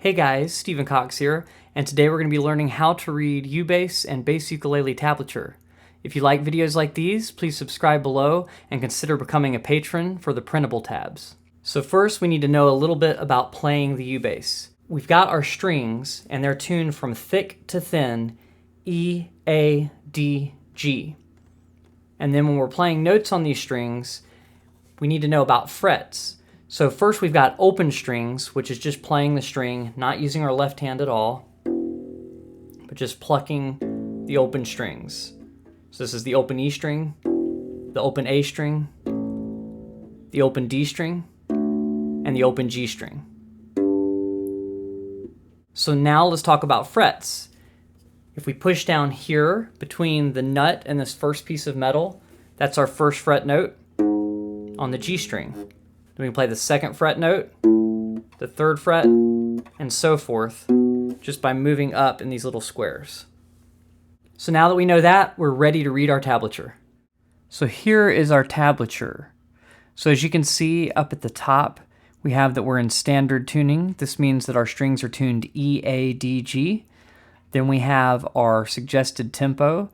Hey guys, Stephen Cox here, and today we're going to be learning how to read U-bass and bass ukulele tablature. If you like videos like these, please subscribe below and consider becoming a patron for the printable tabs. So first we need to know a little bit about playing the U-bass. We've got our strings, and they're tuned from thick to thin, E, A, D, G. And then when we're playing notes on these strings, we need to know about frets. So first we've got open strings, which is just playing the string, not using our left hand at all, but just plucking the open strings. So this is the open E string, the open A string, the open D string, and the open G string. So now let's talk about frets. If we push down here between the nut and this first piece of metal, that's our first fret note on the G string. Then we can play the second fret note, the third fret, and so forth, just by moving up in these little squares. So now that we know that, we're ready to read our tablature. So here is our tablature. So as you can see up at the top, we have that we're in standard tuning. This means that our strings are tuned E, A, D, G. Then we have our suggested tempo,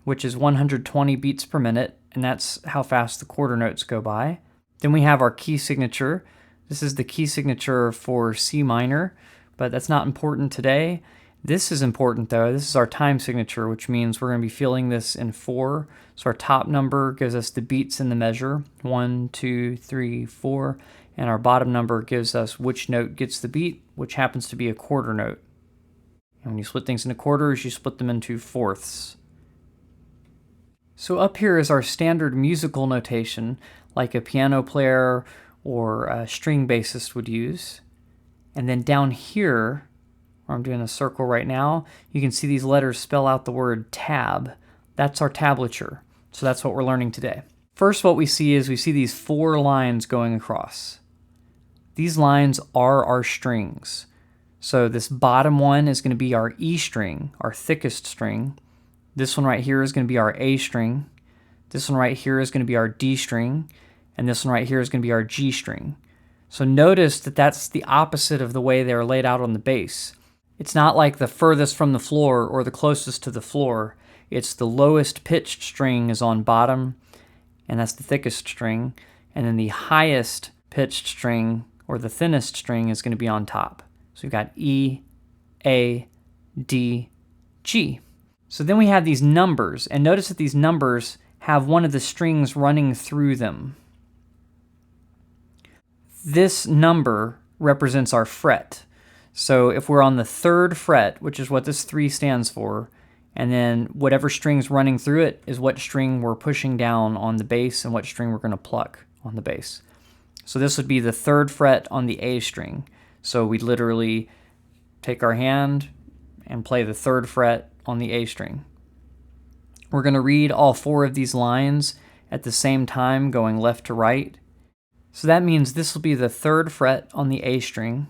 which is 120 beats per minute, and that's how fast the quarter notes go by. Then we have our key signature. This is the key signature for C minor, but that's not important today. This is important though. This is our time signature, which means we're going to be feeling this in 4. So our top number gives us the beats in the measure, 1, 2, 3, 4, and our bottom number gives us which note gets the beat, which happens to be a quarter note. And when you split things into quarters, you split them into fourths. So up here is our standard musical notation, like a piano player or a string bassist would use. And then down here, where I'm doing a circle right now, you can see these letters spell out the word tab. That's our tablature. So that's what we're learning today. First, what we see is we see these 4 lines going across. These lines are our strings. So this bottom one is going to be our E string, our thickest string. This one right here is going to be our A string. This one right here is going to be our D string. And this one right here is going to be our G string. So notice that that's the opposite of the way they're laid out on the bass. It's not like the furthest from the floor or the closest to the floor. It's the lowest pitched string is on bottom, and that's the thickest string. And then the highest pitched string, or the thinnest string, is going to be on top. So we've got E, A, D, G. So then we have these numbers, and notice that these numbers have one of the strings running through them. This number represents our fret. So if we're on the 3rd fret, which is what this 3 stands for, and then whatever string's running through it is what string we're pushing down on the bass and what string we're going to pluck on the bass. So this would be the 3rd fret on the A string. So we literally take our hand and play the 3rd fret on the A string. We're going to read all 4 of these lines at the same time, going left to right. So that means this will be the 3rd fret on the A string,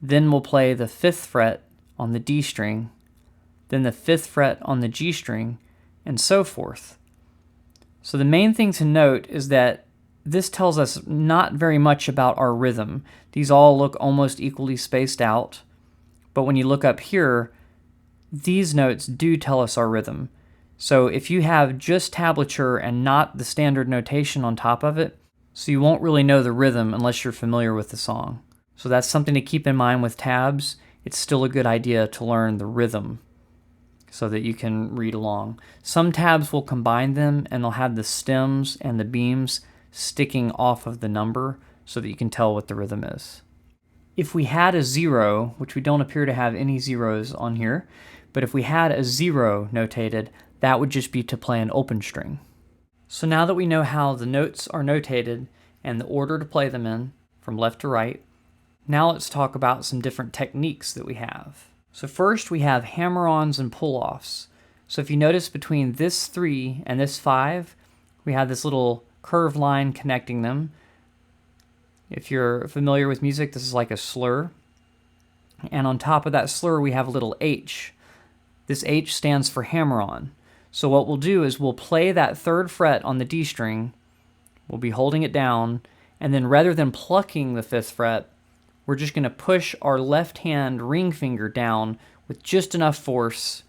then we'll play the 5th fret on the D string, then the 5th fret on the G string, and so forth. So the main thing to note is that this tells us not very much about our rhythm. These all look almost equally spaced out, but when you look up here, these notes do tell us our rhythm. So if you have just tablature and not the standard notation on top of it, so you won't really know the rhythm unless you're familiar with the song. So that's something to keep in mind with tabs. It's still a good idea to learn the rhythm so that you can read along. Some tabs will combine them and they'll have the stems and the beams sticking off of the number so that you can tell what the rhythm is. If we had a 0, which we don't appear to have any zeros on here, but if we had a 0 notated, that would just be to play an open string. So now that we know how the notes are notated and the order to play them in, from left to right, now let's talk about some different techniques that we have. So first we have hammer-ons and pull-offs. So if you notice between this 3 and this 5, we have this little curved line connecting them. If you're familiar with music, this is like a slur. And on top of that slur we have a little H. This H stands for hammer-on. So what we'll do is we'll play that 3rd fret on the D string, we'll be holding it down, and then rather than plucking the 5th fret, we're just going to push our left hand ring finger down with just enough force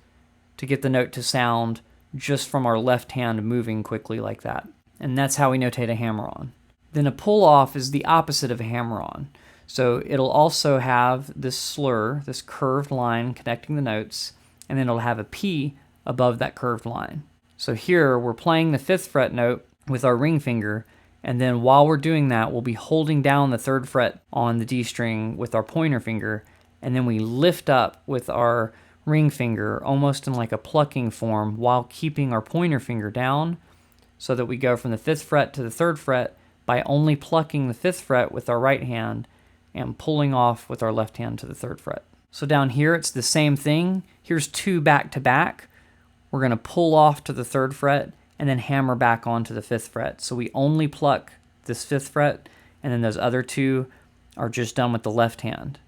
to get the note to sound just from our left hand moving quickly like that. And that's how we notate a hammer-on. Then a pull-off is the opposite of a hammer-on. So it'll also have this slur, this curved line connecting the notes, and then it'll have a P above that curved line. So here we're playing the 5th fret note with our ring finger, and then while we're doing that, we'll be holding down the 3rd fret on the D string with our pointer finger, and then we lift up with our ring finger almost in like a plucking form while keeping our pointer finger down, so that we go from the 5th fret to the 3rd fret by only plucking the 5th fret with our right hand and pulling off with our left hand to the 3rd fret. So down here it's the same thing. Here's 2 back to back. We're going to pull off to the 3rd fret and then hammer back onto the 5th fret. So we only pluck this 5th fret, and then those other 2 are just done with the left hand.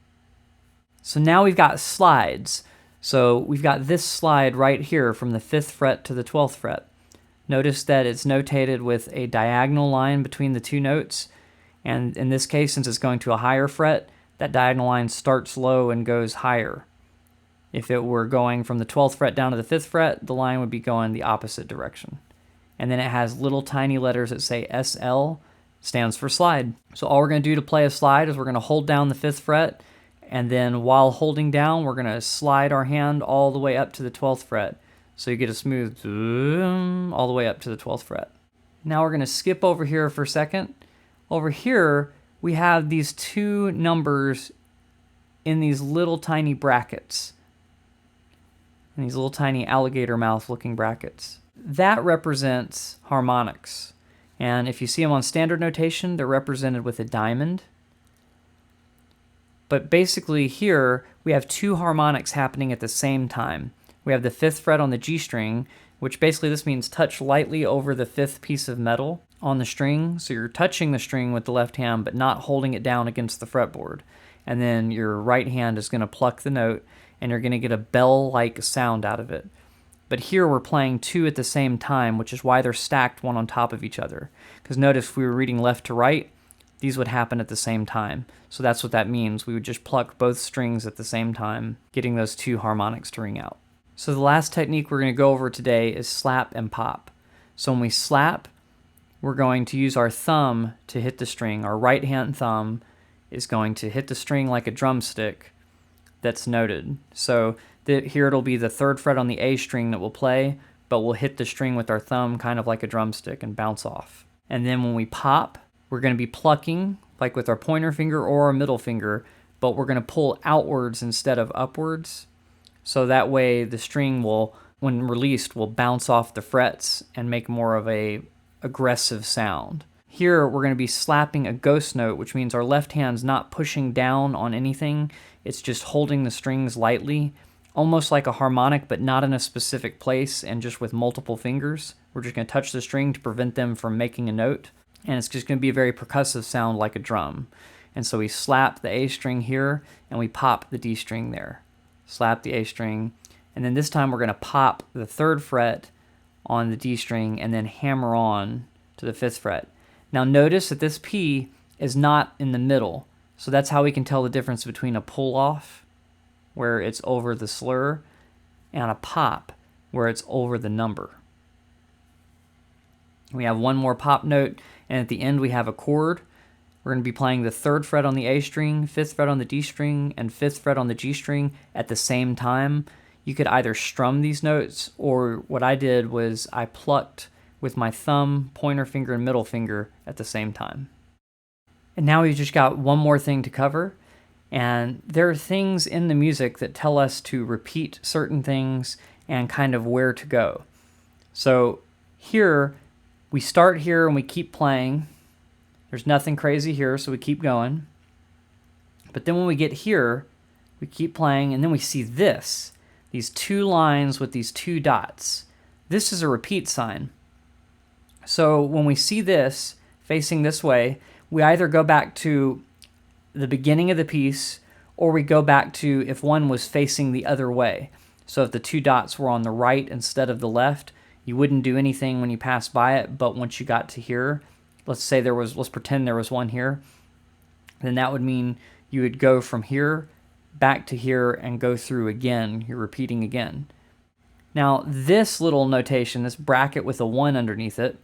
So now we've got slides. So we've got this slide right here from the 5th fret to the 12th fret. Notice that it's notated with a diagonal line between the 2 notes, and in this case, since it's going to a higher fret, that diagonal line starts low and goes higher. If it were going from the 12th fret down to the 5th fret, the line would be going the opposite direction. And then it has little tiny letters that say SL, stands for slide. So all we're going to do to play a slide is we're going to hold down the 5th fret, and then while holding down, we're going to slide our hand all the way up to the 12th fret. So you get a smooth all the way up to the 12th fret. Now we're going to skip over here for a second. Over here, we have these 2 numbers in these little tiny brackets. In these little tiny alligator mouth looking brackets. That represents harmonics. And if you see them on standard notation, they're represented with a diamond. But basically here, we have 2 harmonics happening at the same time. We have the 5th fret on the G string, which basically this means touch lightly over the 5th piece of metal on the string. So you're touching the string with the left hand, but not holding it down against the fretboard. And then your right hand is going to pluck the note, and you're going to get a bell-like sound out of it. But here we're playing 2 at the same time, which is why they're stacked one on top of each other. Because notice if we were reading left to right, these would happen at the same time. So that's what that means. We would just pluck both strings at the same time, getting those 2 harmonics to ring out. So the last technique we're going to go over today is slap and pop. So when we slap, we're going to use our thumb to hit the string. Our right hand thumb is going to hit the string like a drumstick that's noted. So here it'll be the 3rd fret on the A string that we'll play, but we'll hit the string with our thumb kind of like a drumstick and bounce off. And then when we pop, we're going to be plucking like with our pointer finger or our middle finger, but we're going to pull outwards instead of upwards. So that way the string will, when released, will bounce off the frets and make more of a aggressive sound. Here we're going to be slapping a ghost note, which means our left hand's not pushing down on anything. It's just holding the strings lightly, almost like a harmonic, but not in a specific place and just with multiple fingers. We're just going to touch the string to prevent them from making a note. And it's just going to be a very percussive sound like a drum. And so we slap the A string here and we pop the D string there. Slap the A string, and then this time we're going to pop the 3rd fret on the D string and then hammer on to the 5th fret. Now notice that this P is not in the middle, so that's how we can tell the difference between a pull-off, where it's over the slur, and a pop, where it's over the number. We have one more pop note, and at the end we have a chord. We're going to be playing the 3rd fret on the A string, 5th fret on the D string, and 5th fret on the G string at the same time. You could either strum these notes, or what I did was I plucked with my thumb, pointer finger, and middle finger at the same time. And now we've just got one more thing to cover, and there are things in the music that tell us to repeat certain things and kind of where to go. So here, we start here and we keep playing. There's nothing crazy here, so we keep going. But then when we get here, we keep playing, and then we see this. These 2 lines with these 2 dots. This is a repeat sign. So when we see this facing this way, we either go back to the beginning of the piece, or we go back to if one was facing the other way. So if the 2 dots were on the right instead of the left, you wouldn't do anything when you passed by it, but once you got to here, let's say let's pretend there was one here, then that would mean you would go from here back to here and go through again. You're repeating again. Now, this little notation, this bracket with a 1 underneath it,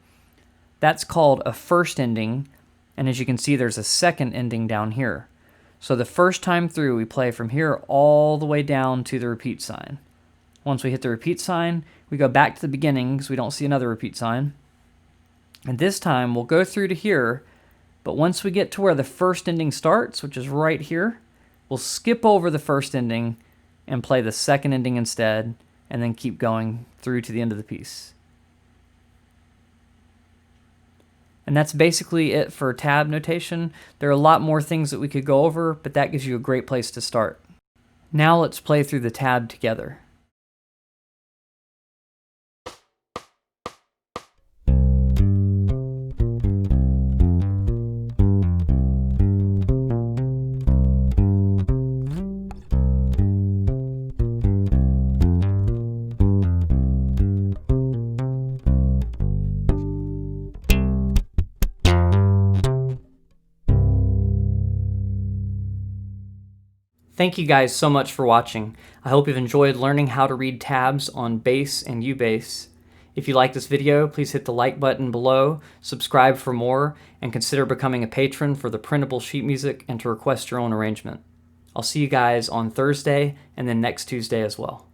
that's called a first ending, and as you can see, there's a second ending down here. So the first time through, we play from here all the way down to the repeat sign. Once we hit the repeat sign, we go back to the beginning because we don't see another repeat sign. And this time, we'll go through to here, but once we get to where the first ending starts, which is right here, we'll skip over the first ending and play the second ending instead, and then keep going through to the end of the piece. And that's basically it for tab notation. There are a lot more things that we could go over, but that gives you a great place to start. Now let's play through the tab together. Thank you guys so much for watching. I hope you've enjoyed learning how to read tabs on bass and U-bass. If you like this video, please hit the like button below, subscribe for more, and consider becoming a patron for the printable sheet music and to request your own arrangement. I'll see you guys on Thursday and then next Tuesday as well.